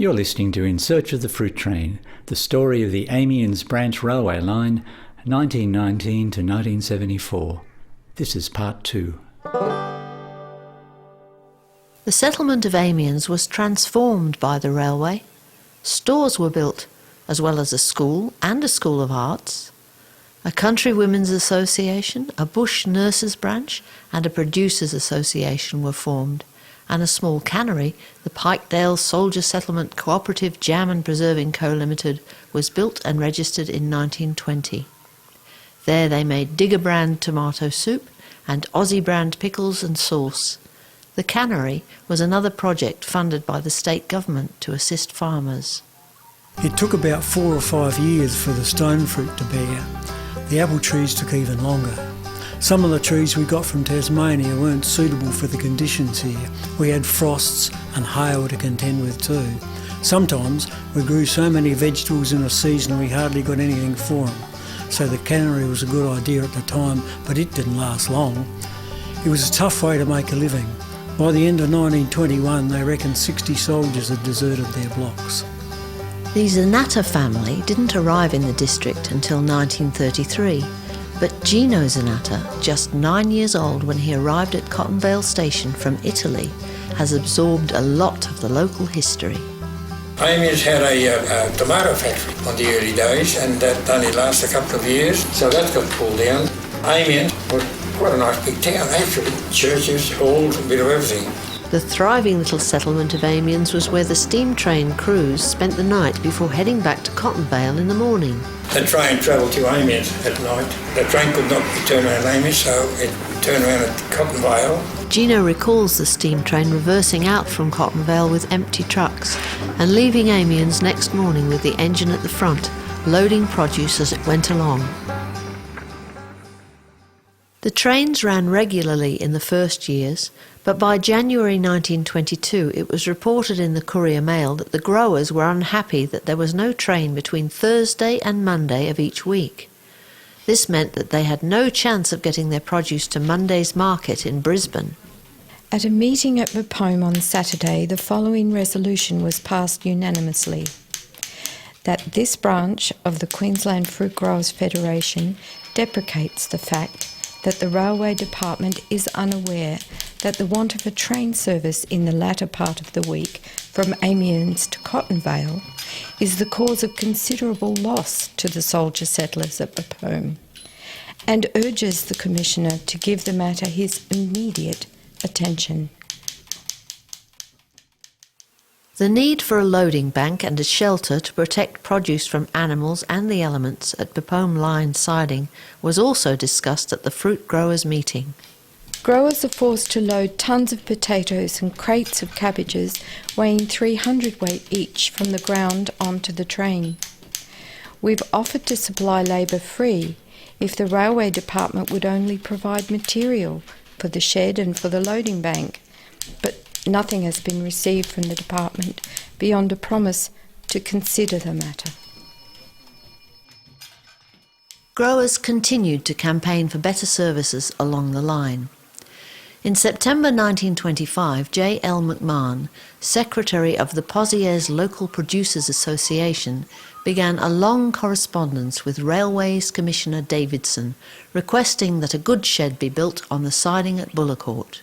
You're listening to In Search of the Fruit Train, the story of the Amiens Branch Railway Line, 1919 to 1974. This is part 2. The settlement of Amiens was transformed by the railway. Stores were built, as well as a school and a school of arts. A country women's association, a bush nurses branch and a producers association were formed, and a small cannery, the Pikedale Soldier Settlement Cooperative Jam and Preserving Co Limited, was built and registered in 1920. There they made Digger brand tomato soup and Aussie brand pickles and sauce. The cannery was another project funded by the state government to assist farmers. It took about 4 or 5 years for the stone fruit to bear. The apple trees took even longer. Some of the trees we got from Tasmania weren't suitable for the conditions here. We had frosts and hail to contend with too. Sometimes we grew so many vegetables in a season we hardly got anything for them. So the cannery was a good idea at the time, but it didn't last long. It was a tough way to make a living. By the end of 1921, they reckoned 60 soldiers had deserted their blocks. The Zanatta family didn't arrive in the district until 1933. But Gino Zanatta, just 9 years old when he arrived at Cottonvale station from Italy, has absorbed a lot of the local history. Amiens had a tomato factory on the early days, and that only lasted a couple of years, so that got pulled down. Amiens was quite a nice big town, actually. Churches, halls, a bit of everything. The thriving little settlement of Amiens was where the steam train crews spent the night before heading back to Cottonvale in the morning. The train travelled to Amiens at night. The train could not turn around Amiens, so it turned around at Cottonvale. Gino recalls the steam train reversing out from Cottonvale with empty trucks and leaving Amiens next morning with the engine at the front, loading produce as it went along. The trains ran regularly in the first years, but by January 1922 it was reported in the Courier Mail that the growers were unhappy that there was no train between Thursday and Monday of each week. This meant that they had no chance of getting their produce to Monday's market in Brisbane. At a meeting at Bapaume on Saturday, the following resolution was passed unanimously: that this branch of the Queensland Fruit Growers Federation deprecates the fact that the Railway Department is unaware that the want of a train service in the latter part of the week from Amiens to Cottonvale is the cause of considerable loss to the soldier settlers at Bapaume, and urges the Commissioner to give the matter his immediate attention. The need for a loading bank and a shelter to protect produce from animals and the elements at Bapaume Line siding was also discussed at the fruit growers' meeting. Growers are forced to load tons of potatoes and crates of cabbages weighing 300 weight each from the ground onto the train. We've offered to supply labour free if the Railway Department would only provide material for the shed and for the loading bank, but nothing has been received from the department beyond a promise to consider the matter. Growers continued to campaign for better services along the line. In September 1925, J. L. McMahon, secretary of the Pozieres Local Producers Association, began a long correspondence with Railways Commissioner Davidson, requesting that a goods shed be built on the siding at Bullecourt.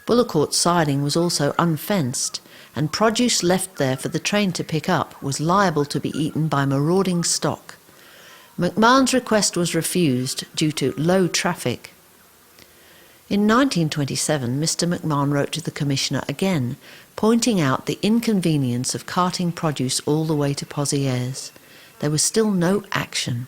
Bullecourt siding was also unfenced, and produce left there for the train to pick up was liable to be eaten by marauding stock. McMahon's request was refused due to low traffic. In 1927, Mr. McMahon wrote to the Commissioner again, pointing out the inconvenience of carting produce all the way to Pozieres. There was still no action.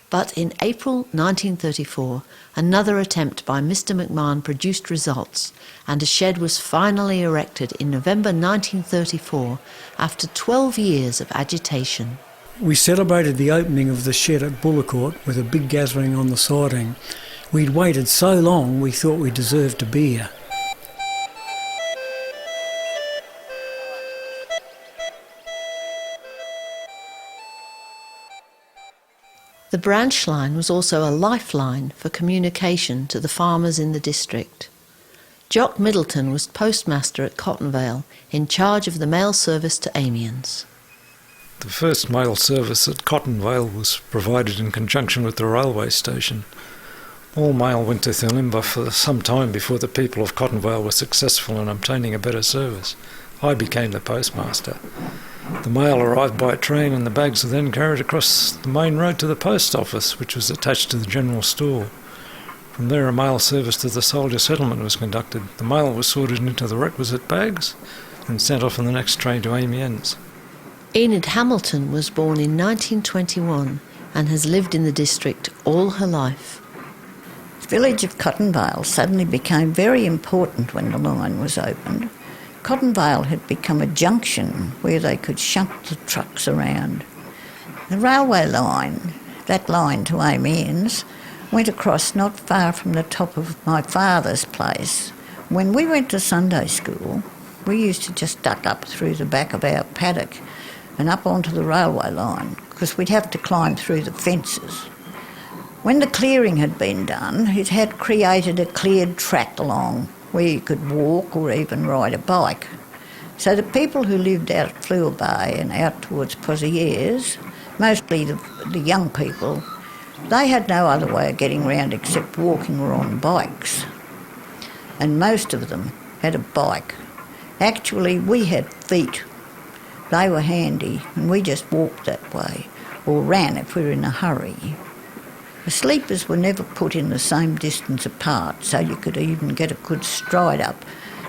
But in April 1934, another attempt by Mr. McMahon produced results, and a shed was finally erected in November 1934 after 12 years of agitation. We celebrated the opening of the shed at Bullecourt with a big gathering on the siding. We'd waited so long we thought we deserved a beer. The branch line was also a lifeline for communication to the farmers in the district. Jock Middleton was postmaster at Cottonvale, in charge of the mail service to Amiens. The first mail service at Cottonvale was provided in conjunction with the railway station. All mail went to Thilimba for some time before the people of Cottonvale were successful in obtaining a better service. I became the postmaster. The mail arrived by train and the bags were then carried across the main road to the post office, which was attached to the general store. From there a mail service to the soldier settlement was conducted. The mail was sorted into the requisite bags and sent off on the next train to Amiens. Enid Hamilton was born in 1921 and has lived in the district all her life. The village of Cottonvale suddenly became very important when the line was opened. Cottonvale had become a junction where they could shunt the trucks around. The railway line, that line to Amiens, went across not far from the top of my father's place. When we went to Sunday school, we used to just duck up through the back of our paddock and up onto the railway line, because we'd have to climb through the fences. When the clearing had been done, it had created a cleared track along where you could walk or even ride a bike. So the people who lived out at Fleur Bay and out towards Pozieres, mostly the young people, they had no other way of getting round except walking or on bikes. And most of them had a bike. Actually, we had feet. They were handy and we just walked that way, or ran if we were in a hurry. The sleepers were never put in the same distance apart, so you could even get a good stride up.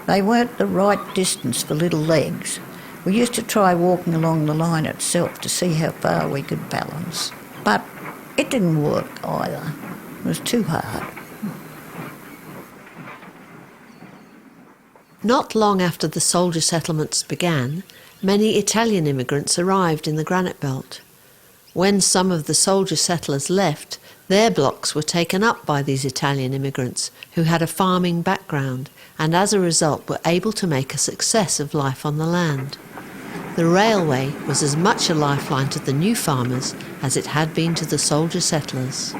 They weren't the right distance for little legs. We used to try walking along the line itself to see how far we could balance. But it didn't work either. It was too hard. Not long after the soldier settlements began, many Italian immigrants arrived in the Granite Belt. When some of the soldier settlers left, their blocks were taken up by these Italian immigrants who had a farming background and as a result were able to make a success of life on the land. The railway was as much a lifeline to the new farmers as it had been to the soldier settlers.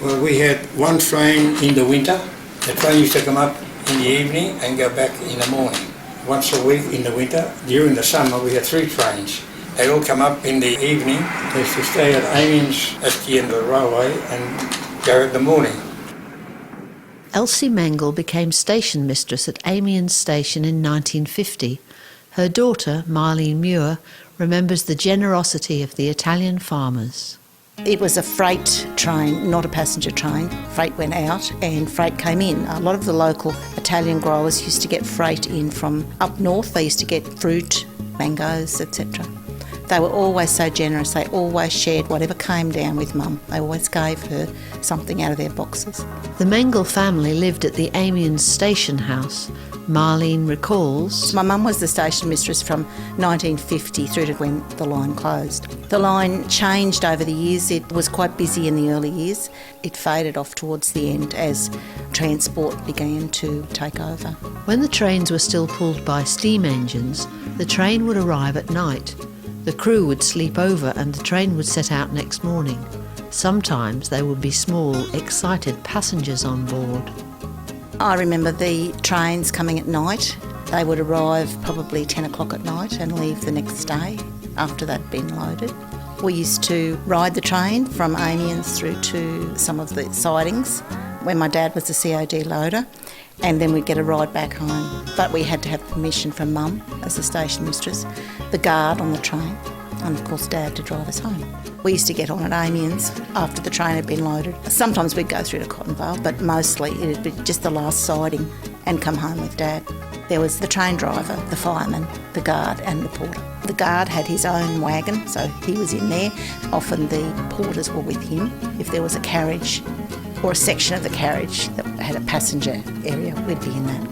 Well, we had one train in the winter. The train used to come up in the evening and go back in the morning. Once a week in the winter. During the summer we had 3 trains. They'd all come up in the evening. They used to stay at Amiens at the end of the railway and go in the morning. Elsie Mengel became station mistress at Amiens Station in 1950. Her daughter, Marlene Muir, remembers the generosity of the Italian farmers. It was a freight train, not a passenger train. Freight went out and freight came in. A lot of the local Italian growers used to get freight in from up north. They used to get fruit, mangoes, etc. They were always so generous. They always shared whatever came down with Mum. They always gave her something out of their boxes. The Mengel family lived at the Amiens station house. Marlene recalls, My mum was the station mistress from 1950 through to when the line closed. The line changed over the years. It was quite busy in the early years. It faded off towards the end as transport began to take over. When the trains were still pulled by steam engines, the train would arrive at night. The crew would sleep over and the train would set out next morning. Sometimes there would be small, excited passengers on board. I remember the trains coming at night. They would arrive probably 10 o'clock at night and leave the next day after they'd been loaded. We used to ride the train from Amiens through to some of the sidings when my dad was the COD loader, and then we'd get a ride back home. But we had to have permission from Mum as the station mistress, the guard on the train, and of course Dad to drive us home. We used to get on at Amiens after the train had been loaded. Sometimes we'd go through to Cottonvale, but mostly it'd be just the last siding and come home with Dad. There was the train driver, the fireman, the guard and the porter. The guard had his own wagon, so he was in there. Often the porters were with him. If there was a carriage or a section of the carriage that had a passenger area, we'd be in that.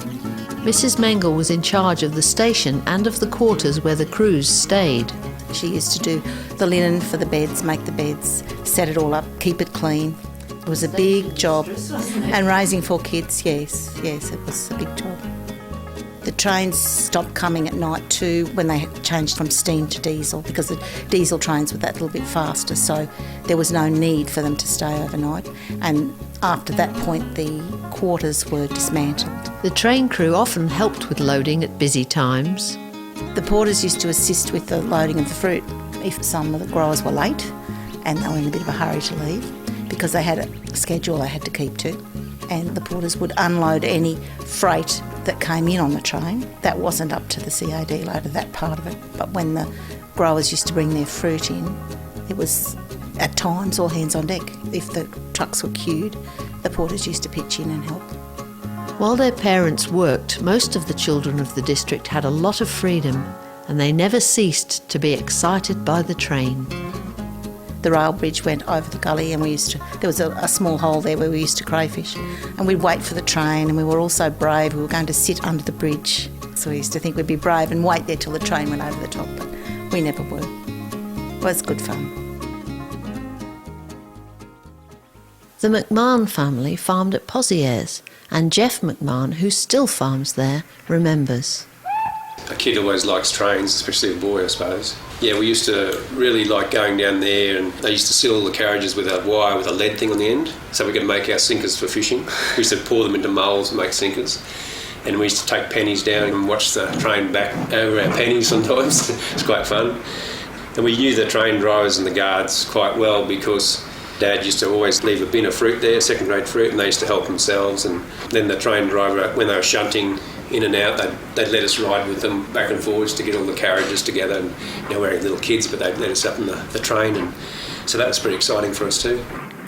Mrs. Mengel was in charge of the station and of the quarters where the crews stayed. She used to do the linen for the beds, make the beds, set it all up, keep it clean. It was a big job. And raising 4 kids, yes, it was a big job. The trains stopped coming at night too when they changed from steam to diesel, because the diesel trains were that little bit faster, so there was no need for them to stay overnight. And After that point, the quarters were dismantled. The train crew often helped with loading at busy times. The porters used to assist with the loading of the fruit if some of the growers were late and they were in a bit of a hurry to leave, because they had a schedule they had to keep to. And the porters would unload any freight that came in on the train. That wasn't up to the CAD loader, that part of it. But when the growers used to bring their fruit in, it was at times all hands on deck. If the trucks were queued, the porters used to pitch in and help. While their parents worked, most of the children of the district had a lot of freedom, and they never ceased to be excited by the train. The rail bridge went over the gully, and there was a small hole there where we used to crayfish, and we'd wait for the train, and we were all so brave. We were going to sit under the bridge, so we used to think we'd be brave and wait there till the train went over the top, but we never were. It was good fun. The McMahon family farmed at Pozieres, and Jeff McMahon, who still farms there, remembers. A kid always likes trains, especially a boy, I suppose. Yeah, we used to really like going down there, and they used to seal all the carriages with a wire with a lead thing on the end, so we could make our sinkers for fishing. We used to pour them into moulds and make sinkers. And we used to take pennies down and watch the train back over our pennies sometimes. It's quite fun. And we knew the train drivers and the guards quite well, because Dad used to always leave a bin of fruit there, second-grade fruit, and they used to help themselves. And then the train driver, when they were shunting in and out, they'd let us ride with them back and forwards to get all the carriages together. And we're little kids, but they'd let us up in the train. And so that was pretty exciting for us too.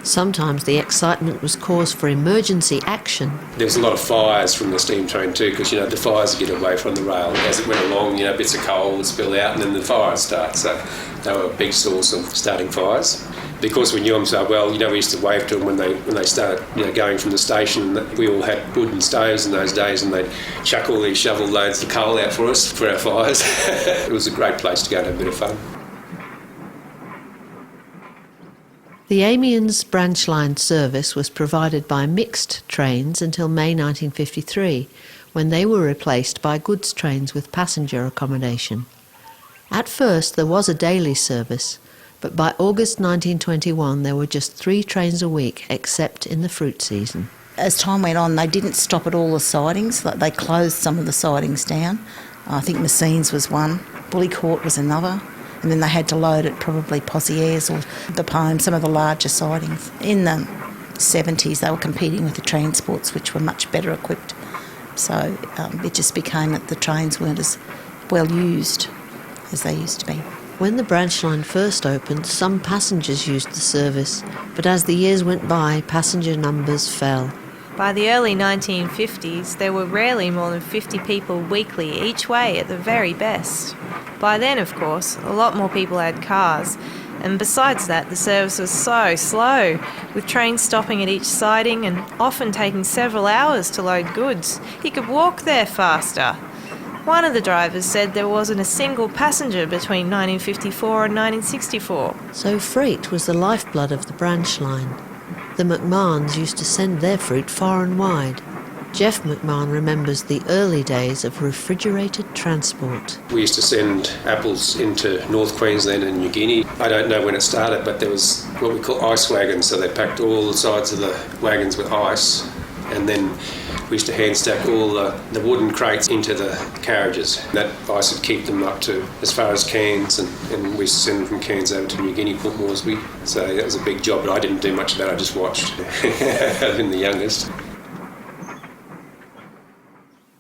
Sometimes the excitement was cause for emergency action. There was a lot of fires from the steam train too, because the fires would get away from the rail as it went along. Bits of coal would spill out, and then the fire would start. So they were a big source of starting fires. Because we knew them so well, we used to wave to them when they started, going from the station. We all had wooden stoves in those days, and they'd chuck all these shovel loads of coal out for us for our fires. It was a great place to go and have a bit of fun. The Amiens branch line service was provided by mixed trains until May 1953, when they were replaced by goods trains with passenger accommodation. At first there was a daily service, but by August 1921 there were just 3 trains a week, except in the fruit season. As time went on, they didn't stop at all the sidings. They closed some of the sidings down. I think Messines was one, Bully Court was another, and then they had to load at probably Pozieres or the Pome, some of the larger sidings. In the 70s they were competing with the transports, which were much better equipped. So it just became that the trains weren't as well used as they used to be. When the branch line first opened, some passengers used the service, but as the years went by, passenger numbers fell. By the early 1950s, there were rarely more than 50 people weekly each way at the very best. By then, of course, a lot more people had cars, and besides that, the service was so slow, with trains stopping at each siding and often taking several hours to load goods. You could walk there faster. One of the drivers said there wasn't a single passenger between 1954 and 1964. So freight was the lifeblood of the branch line. The McMahons used to send their fruit far and wide. Jeff McMahon remembers the early days of refrigerated transport. We used to send apples into North Queensland and New Guinea. I don't know when it started, but there was what we call ice wagons, so they packed all the sides of the wagons with ice, and then we used to hand stack all the wooden crates into the carriages. That ice would keep them up to as far as Cairns, and we used to send them from Cairns over to New Guinea, Port Moresby. So that was a big job, but I didn't do much of that, I just watched. I've been the youngest.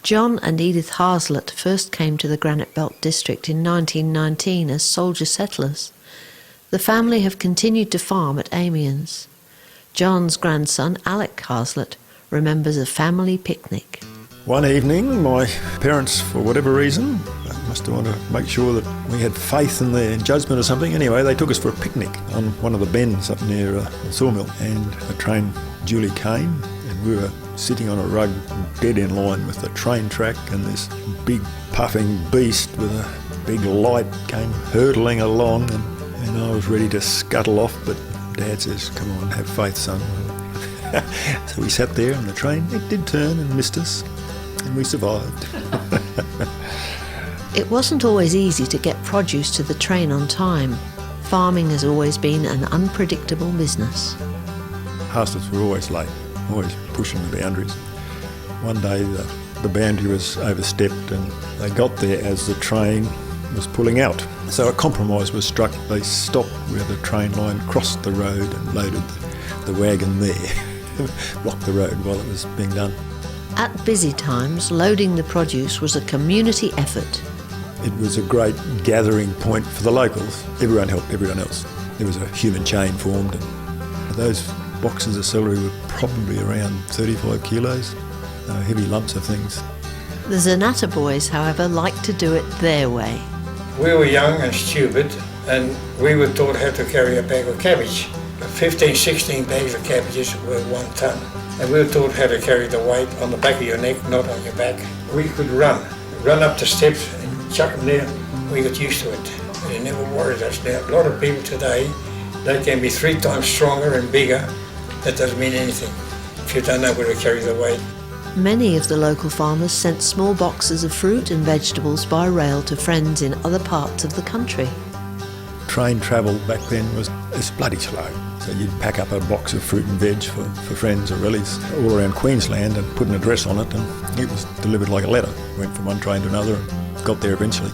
John and Edith Haslett first came to the Granite Belt district in 1919 as soldier settlers. The family have continued to farm at Amiens. John's grandson, Alec Haslett, remembers a family picnic. One evening, my parents, for whatever reason, must have wanted to make sure that we had faith in their judgment or something. Anyway, they took us for a picnic on one of the bends up near the sawmill, and the train duly came, and we were sitting on a rug dead in line with the train track, and this big puffing beast with a big light came hurtling along, and I was ready to scuttle off, but Dad says, "Come on, have faith, son." So we sat there, and the train, it did turn and missed us, and we survived. It wasn't always easy to get produce to the train on time. Farming has always been an unpredictable business. Hasletts were always late. always pushing the boundaries. One day the boundary was overstepped and they got there as the train was pulling out. So a compromise was struck. They stopped where the train line crossed the road and loaded the wagon there, blocked the road while it was being done. At busy times, loading the produce was a community effort. It was a great gathering point for the locals. Everyone helped everyone else. There was a human chain formed, and those boxes of celery were probably around 35 kilos, heavy lumps of things. The Zanata boys, however, liked to do it their way. We were young and stupid, and we were taught how to carry a bag of cabbage. 15, 16 bags of cabbages were 1 ton, and we were taught how to carry the weight on the back of your neck, not on your back. We could run up the steps and chuck them there. We got used to it, and it never worried us. Now, a lot of people today, they can be 3 times stronger and bigger. That doesn't mean anything if you don't know where to carry the weight. Many of the local farmers sent small boxes of fruit and vegetables by rail to friends in other parts of the country. Train travel back then was bloody slow. So you'd pack up a box of fruit and veg for friends or relatives all around Queensland and put an address on it, and it was delivered like a letter. Went from one train to another and got there eventually.